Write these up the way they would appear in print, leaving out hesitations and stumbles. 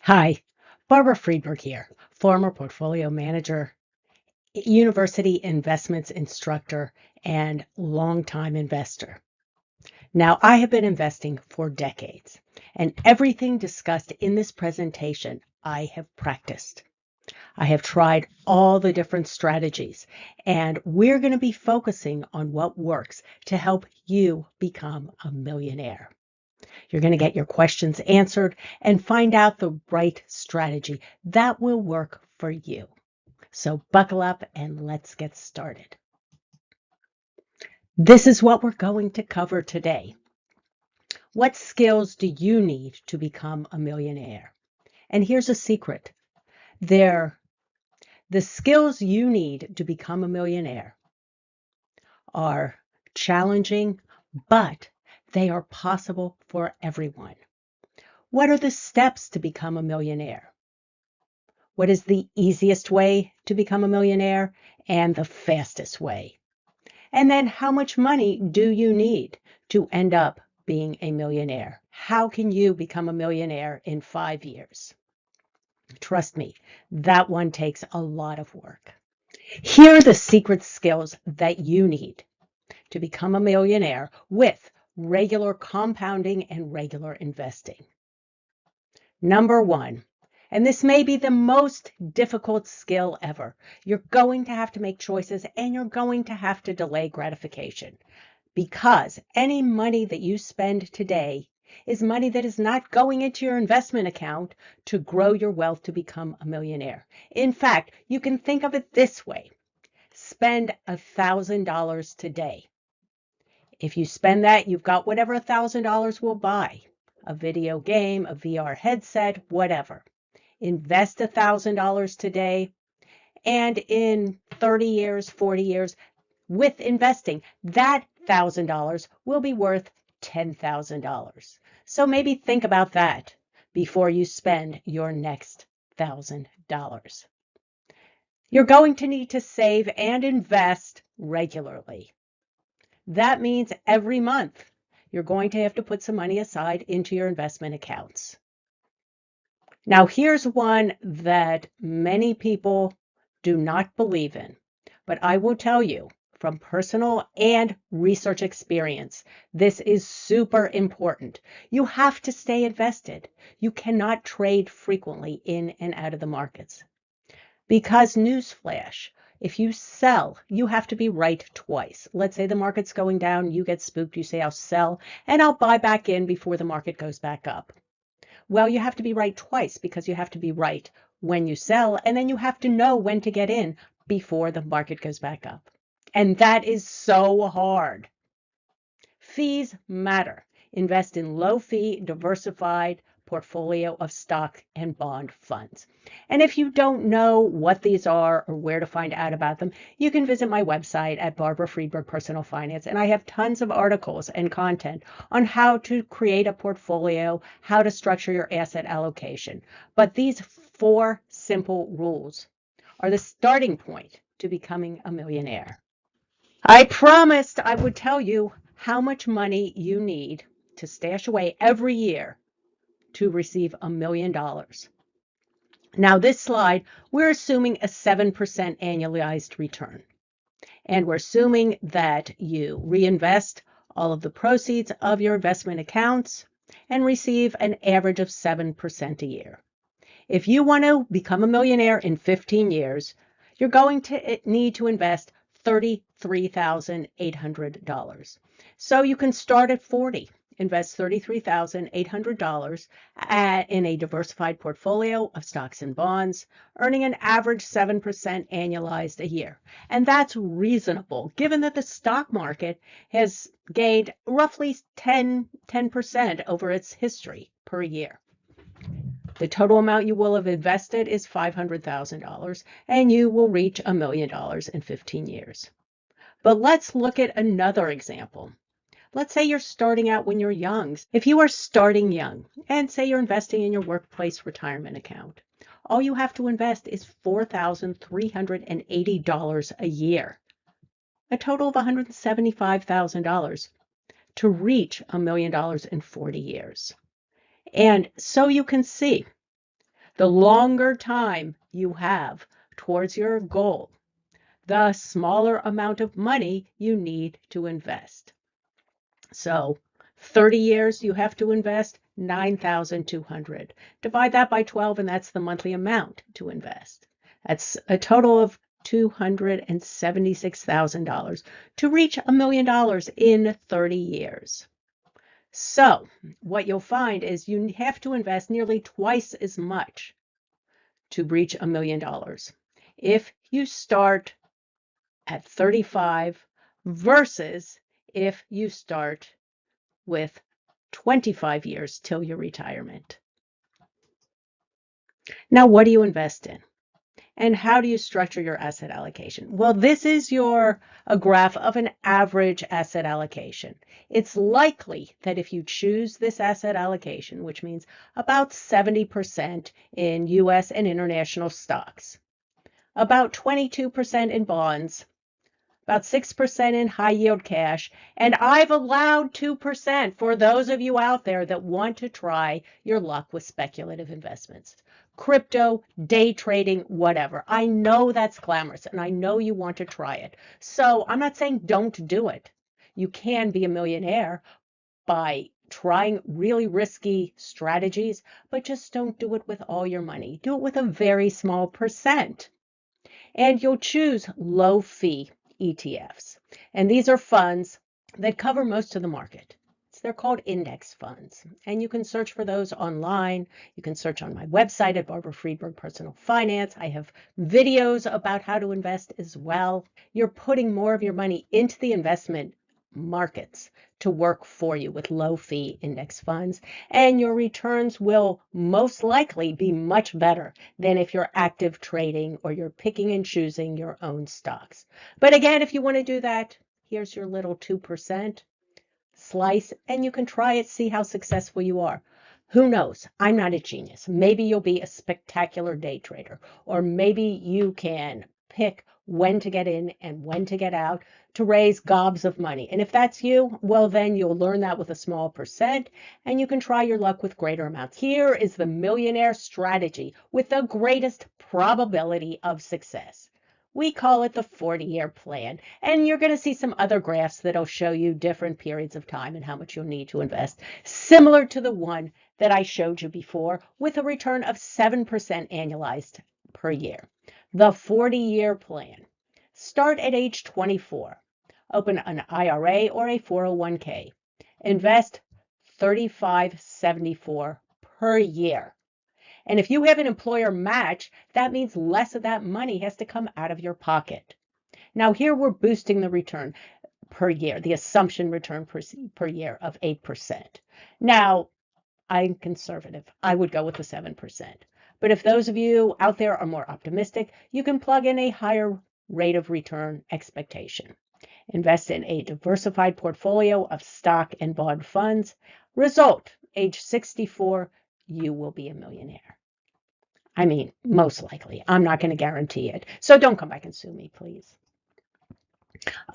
Hi, Barbara Friedberg here, former portfolio manager, university investments instructor, and longtime investor. Now, I have been investing for decades, and everything discussed in this presentation I have practiced. I have tried all the different strategies, and we're going to be focusing on what works to help you become a millionaire. You're going to get your questions answered and find out the right strategy that will work for you. So buckle up and let's get started. This is what we're going to cover today. What skills do you need to become a millionaire? And here's a secret. The skills you need to become a millionaire are challenging, but they are possible for everyone. What are the steps to become a millionaire? What is the easiest way to become a millionaire and the fastest way? And then how much money do you need to end up being a millionaire? How can you become a millionaire in 5 years? Trust me, that one takes a lot of work. Here are the secret skills that you need to become a millionaire with regular compounding and regular investing. Number one, and this may be the most difficult skill ever. You're going to have to make choices and you're going to have to delay gratification because any money that you spend today is money that is not going into your investment account to grow your wealth to become a millionaire. In fact, you can think of it this way. Spend $1,000 today. If you spend that, you've got whatever $1,000 will buy. A video game, a VR headset, whatever. Invest $1,000 today, and in 30 years, 40 years, with investing, that $1,000 will be worth $10,000. So maybe think about that before you spend your next $1,000. You're going to need to save and invest regularly. That means every month you're going to have to put some money aside into your investment accounts. Now, here's one that many people do not believe in, but I will tell you from personal and research experience, this is super important. You have to stay invested. You cannot trade frequently in and out of the markets. Because newsflash, if you sell, you have to be right twice. Let's say the market's going down, you get spooked, you say, I'll sell and I'll buy back in before the market goes back up. Well, you have to be right twice because you have to be right when you sell, and then you have to know when to get in before the market goes back up. And that is so hard. Fees matter. Invest in low-fee, diversified portfolio of stock and bond funds. And if you don't know what these are or where to find out about them, you can visit my website at Barbara Friedberg Personal Finance, and I have tons of articles and content on how to create a portfolio, how to structure your asset allocation. But these 4 simple rules are the starting point to becoming a millionaire. I promised I would tell you how much money you need to stash away every year to receive $1 million. Now, this slide, we're assuming a 7% annualized return. And we're assuming that you reinvest all of the proceeds of your investment accounts and receive an average of 7% a year. If you want to become a millionaire in 15 years, you're going to need to invest $33,800. So you can start at 40. Invest $33,800 in a diversified portfolio of stocks and bonds, earning an average 7% annualized a year. And that's reasonable, given that the stock market has gained roughly 10% over its history per year. The total amount you will have invested is $500,000, and you will reach $1 million in 15 years. But let's look at another example. Let's say you're starting out when you're young. If you are starting young, and say you're investing in your workplace retirement account, all you have to invest is $4,380 a year, a total of $175,000 to reach $1 million in 40 years. And so you can see, The longer time you have towards your goal, the smaller amount of money you need to invest. So 30 years you have to invest 9,200. Divide that by 12 and that's the monthly amount to invest. That's a total of $276,000 to reach $1 million in 30 years. So what you'll find is you have to invest nearly twice as much to reach $1 million. If you start at 35 versus if you start with 25 years till your retirement. Now, what do you invest in? And how do you structure your asset allocation? Well, this is a graph of an average asset allocation. It's likely that if you choose this asset allocation, which means about 70% in US and international stocks, about 22% in bonds, about 6% in high yield cash, and I've allowed 2% for those of you out there that want to try your luck with speculative investments. Crypto, day trading, whatever. I know that's glamorous and I know you want to try it. So I'm not saying don't do it. You can be a millionaire by trying really risky strategies, but just don't do it with all your money. Do it with a very small percent. And you'll choose low fee ETFs. And these are funds that cover most of the market. They're called index funds. And you can search for those online. You can search on my website at Barbara Friedberg Personal Finance. I have videos about how to invest as well. You're putting more of your money into the investment markets to work for you with low fee index funds, and your returns will most likely be much better than if you're active trading or you're picking and choosing your own stocks. But again, if you want to do that, here's your little 2% slice, and you can try it, see how successful you are. Who knows? I'm not a genius. Maybe you'll be a spectacular day trader, or maybe you can pick when to get in and when to get out to raise gobs of money. And if that's you, well, then you'll learn that with a small percent and you can try your luck with greater amounts. Here is the millionaire strategy with the greatest probability of success. We call it the 40-year plan. And you're going to see some other graphs that'll show you different periods of time and how much you'll need to invest, similar to the one that I showed you before with a return of 7% annualized per year. The 40-year plan. Start at age 24. Open an IRA or a 401k. Invest $35.74 per year. And if you have an employer match, that means less of that money has to come out of your pocket. Now here we're boosting the return per year, the assumption return per year of 8%. Now, I'm conservative. I would go with the 7%. But if those of you out there are more optimistic, you can plug in a higher rate of return expectation. Invest in a diversified portfolio of stock and bond funds. Result, age 64, you will be a millionaire. I mean, most likely. I'm not going to guarantee it. So don't come back and sue me, please.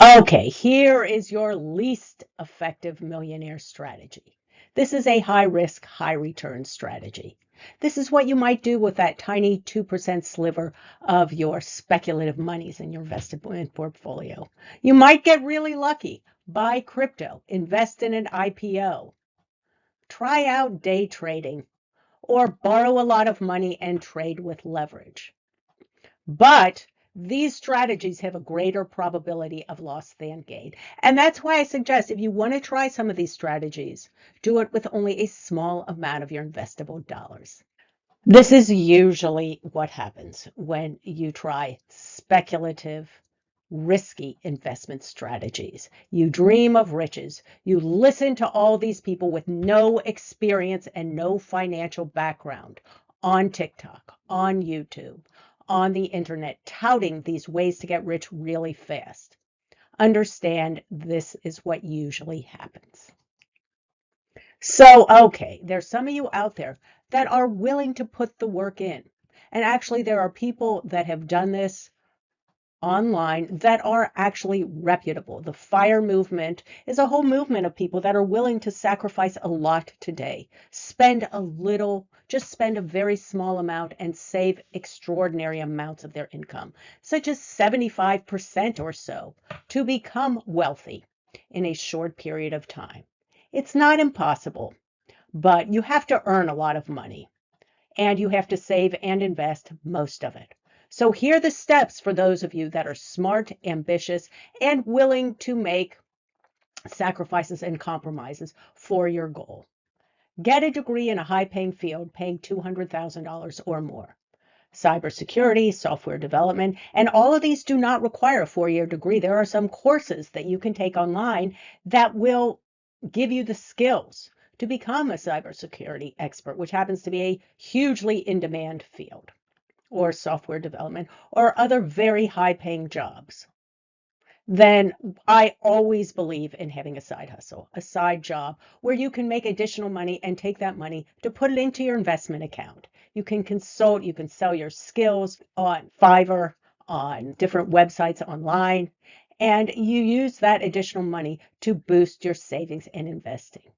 Okay, here is your least effective millionaire strategy. This is a high risk, high return strategy. This is what you might do with that tiny 2% sliver of your speculative monies in your investment portfolio. You might get really lucky. Buy crypto, invest in an IPO, try out day trading, or borrow a lot of money and trade with leverage. But these strategies have a greater probability of loss than gain. And that's why I suggest if you want to try some of these strategies, do it with only a small amount of your investable dollars. This is usually what happens when you try speculative, risky investment strategies. You dream of riches. You listen to all these people with no experience and no financial background on TikTok, on YouTube, on the internet, touting these ways to get rich really fast. Understand this is what usually happens. So, okay, there's some of you out there that are willing to put the work in. And actually, there are people that have done this online that are actually reputable. The FIRE movement is a whole movement of people that are willing to sacrifice a lot today, spend a little, just spend a very small amount and save extraordinary amounts of their income, such as 75% or so, to become wealthy in a short period of time. It's not impossible, but you have to earn a lot of money and you have to save and invest most of it. So here are the steps for those of you that are smart, ambitious, and willing to make sacrifices and compromises for your goal. Get a degree in a high-paying field, paying $200,000 or more. Cybersecurity, software development, and all of these do not require a four-year degree. There are some courses that you can take online that will give you the skills to become a cybersecurity expert, which happens to be a hugely in-demand field, or software development, or other very high-paying jobs. Then I always believe in having a side hustle, a side job where you can make additional money and take that money to put it into your investment account. You can consult, you can sell your skills on Fiverr, on different websites online, and you use that additional money to boost your savings and investing.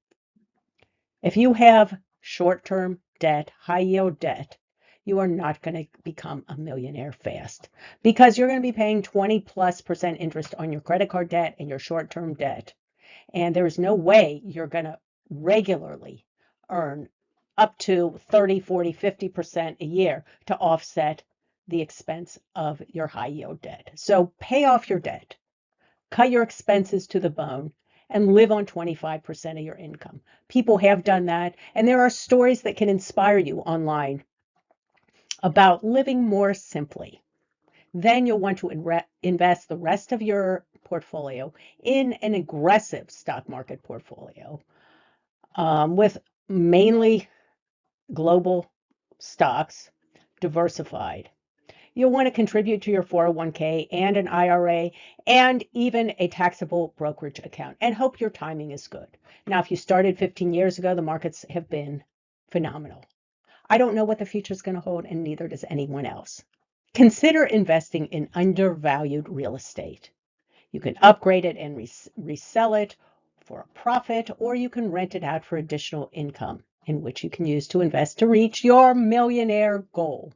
If you have short-term debt, high-yield debt, you are not going to become a millionaire fast because you're going to be paying 20+% interest on your credit card debt and your short-term debt. And there is no way you're going to regularly earn up to 30, 40, 50% a year to offset the expense of your high-yield debt. So pay off your debt, cut your expenses to the bone, and live on 25% of your income. People have done that, and there are stories that can inspire you online about living more simply. Then you'll want to invest the rest of your portfolio in an aggressive stock market portfolio with mainly global stocks, diversified. You'll want to contribute to your 401k and an IRA and even a taxable brokerage account and hope your timing is good. Now, if you started 15 years ago, the markets have been phenomenal. I don't know what the future is going to hold, and neither does anyone else. Consider investing in undervalued real estate. You can upgrade it and resell it for a profit, or you can rent it out for additional income, in which you can use to invest to reach your millionaire goal.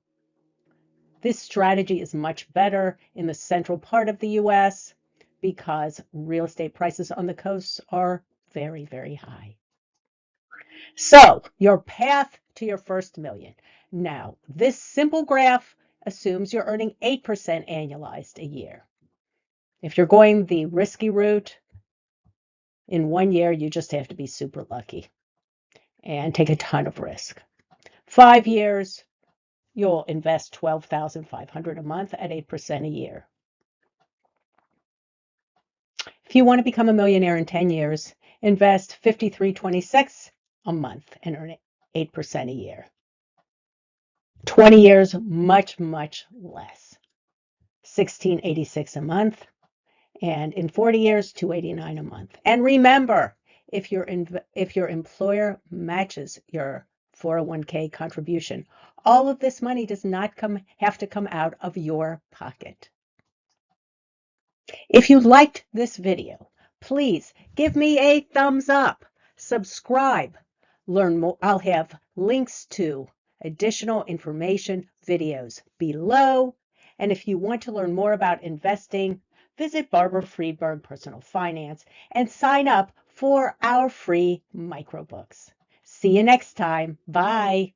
This strategy is much better in the central part of the U.S. because real estate prices on the coasts are very, very high. So, your path to your first million. Now, this simple graph assumes you're earning 8% annualized a year. If you're going the risky route, in 1 year, you just have to be super lucky and take a ton of risk. 5 years, you'll invest $12,500 a month at 8% a year. If you want to become a millionaire in 10 years, invest $53.26 a month and earn 8% a year. 20 years, much, much less. $16.86 a month. And in 40 years, $289 a month. And remember, if your employer matches your 401k contribution, all of this money does not have to come out of your pocket. If you liked this video, please give me a thumbs up, subscribe, learn more. I'll have links to additional information videos below. And if you want to learn more about investing, visit Barbara Friedberg Personal Finance and sign up for our free microbooks. See you next time. Bye.